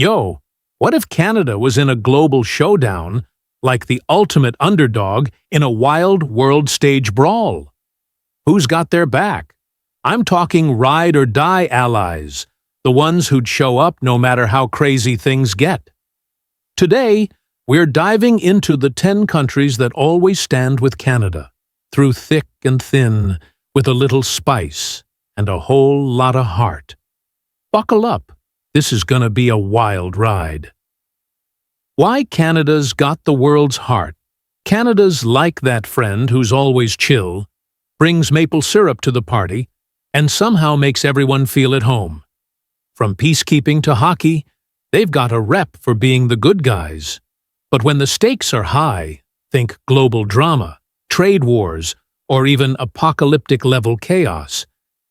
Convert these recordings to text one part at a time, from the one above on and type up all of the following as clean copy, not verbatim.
Yo, what if Canada was in a global showdown, like the ultimate underdog in a wild world stage brawl? Who's got their back? I'm talking ride-or-die allies, the ones who'd show up no matter how crazy things get. Today, we're diving into the 10 countries that always stand with Canada, through thick and thin, with a little spice and a whole lot of heart. Buckle up. This is gonna be a wild ride. Why Canada's got the world's heart? Canada's like that friend who's always chill, brings maple syrup to the party, and somehow makes everyone feel at home. From peacekeeping to hockey, they've got a rep for being the good guys. But when the stakes are high, think global drama, trade wars, or even apocalyptic-level chaos,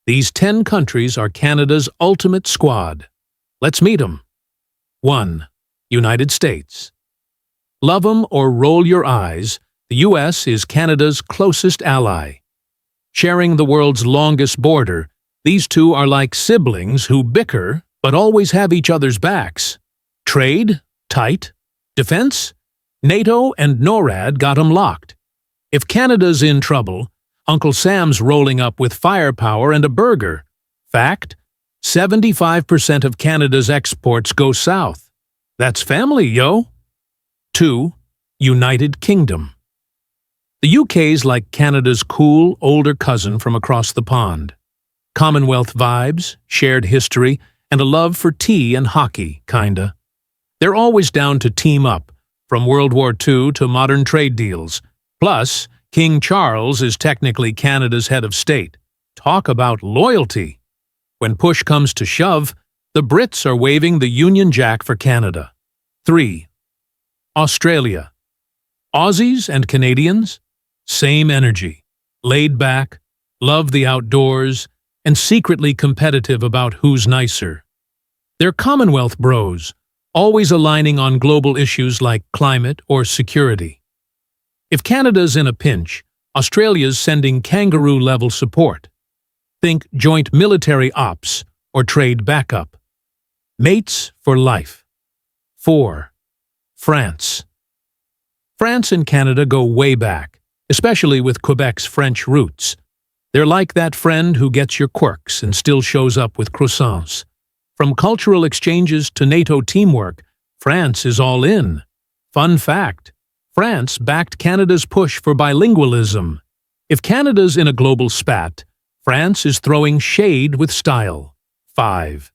these 10 countries are Canada's ultimate squad. Let's meet 'em. 1. United States. Love 'em or roll your eyes, the U.S. is Canada's closest ally. Sharing the world's longest border, these two are like siblings who bicker but always have each other's backs. Trade? Tight. Defense? NATO and NORAD got 'em locked. If Canada's in trouble, Uncle Sam's rolling up with firepower and a burger. Fact? 75% of Canada's exports go south. That's family, yo! 2. United Kingdom. The UK's like Canada's cool, older cousin from across the pond. Commonwealth vibes, shared history, and a love for tea and hockey, kinda. They're always down to team up, from World War II to modern trade deals. Plus, King Charles is technically Canada's head of state. Talk about loyalty! When push comes to shove, the Brits are waving the Union Jack for Canada. 3. Australia. Aussies and Canadians? Same energy. Laid back, love the outdoors, and secretly competitive about who's nicer. They're Commonwealth bros, always aligning on global issues like climate or security. If Canada's in a pinch, Australia's sending kangaroo-level support. Think joint military ops or trade backup. Mates for life. 4. France. France and Canada go way back, especially with Quebec's French roots. They're like that friend who gets your quirks and still shows up with croissants. From cultural exchanges to NATO teamwork, France is all in. Fun fact, France backed Canada's push for bilingualism. If Canada's in a global spat, France is throwing shade with style. 5.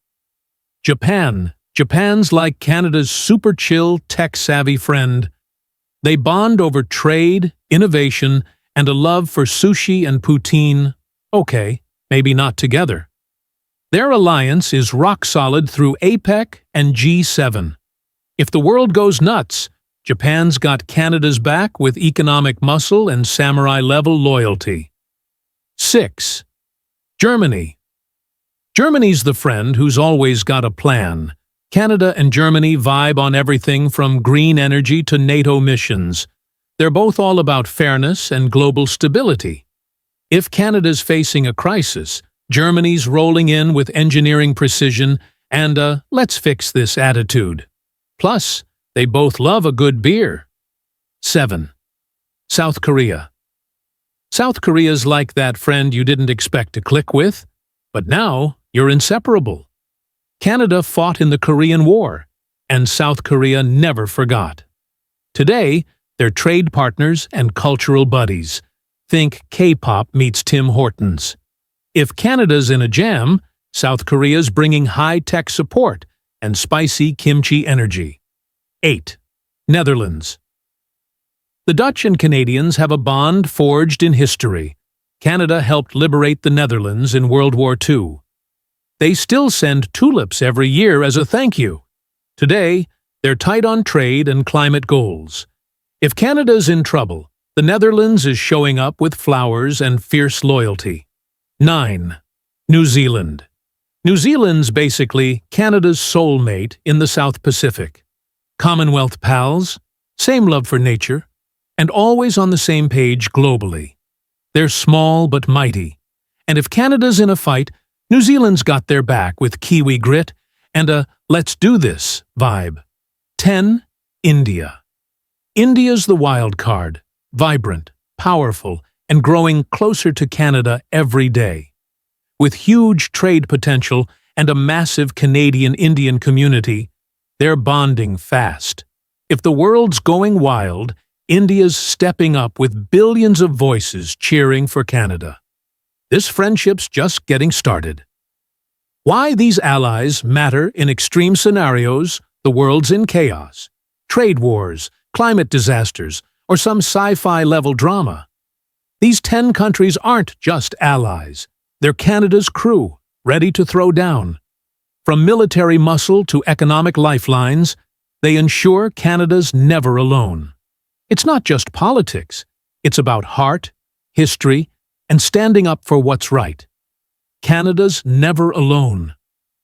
Japan. Japan's like Canada's super chill, tech-savvy friend. They bond over trade, innovation, and a love for sushi and poutine. Okay, maybe not together. Their alliance is rock solid through APEC and G7. If the world goes nuts, Japan's got Canada's back with economic muscle and samurai-level loyalty. 6. Germany. Germany's the friend who's always got a plan. Canada and Germany vibe on everything from green energy to NATO missions. They're both all about fairness and global stability. If Canada's facing a crisis, Germany's rolling in with engineering precision and a let's fix this attitude. Plus, they both love a good beer. 7. South Korea. South Korea's like that friend you didn't expect to click with, but now you're inseparable. Canada fought in the Korean War, and South Korea never forgot. Today, they're trade partners and cultural buddies. Think K-pop meets Tim Hortons. If Canada's in a jam, South Korea's bringing high-tech support and spicy kimchi energy. 8. Netherlands. The Dutch and Canadians have a bond forged in history. Canada helped liberate the Netherlands in World War II. They still send tulips every year as a thank you. Today, they're tight on trade and climate goals. If Canada's in trouble, the Netherlands is showing up with flowers and fierce loyalty. 9. New Zealand. New Zealand's basically Canada's soulmate in the South Pacific. Commonwealth pals, same love for nature, and always on the same page globally. They're small but mighty, and if Canada's in a fight, New Zealand's got their back with Kiwi grit and a "let's do this" vibe. 10. India. India's the wild card, vibrant, powerful, and growing closer to Canada every day. With huge trade potential and a massive Canadian-Indian community, they're bonding fast. If the world's going wild, India's stepping up with billions of voices cheering for Canada. This friendship's just getting started. Why these allies matter in extreme scenarios, the world's in chaos, trade wars, climate disasters, or some sci-fi level drama. These 10 countries aren't just allies. They're Canada's crew, ready to throw down. From military muscle to economic lifelines, they ensure Canada's never alone. It's not just politics. It's about heart, history, and standing up for what's right. Canada's never alone.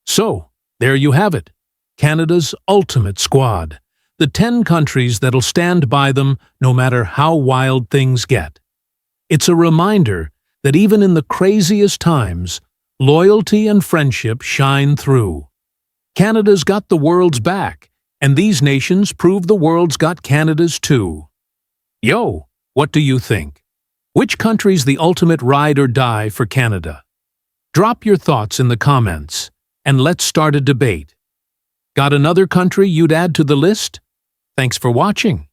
So, there you have it. Canada's ultimate squad. The 10 countries that'll stand by them no matter how wild things get. It's a reminder that even in the craziest times, loyalty and friendship shine through. Canada's got the world's back, and these nations prove the world's got Canada's too. Yo, what do you think? Which country's the ultimate ride or die for Canada? Drop your thoughts in the comments, and let's start a debate. Got another country you'd add to the list? Thanks for watching.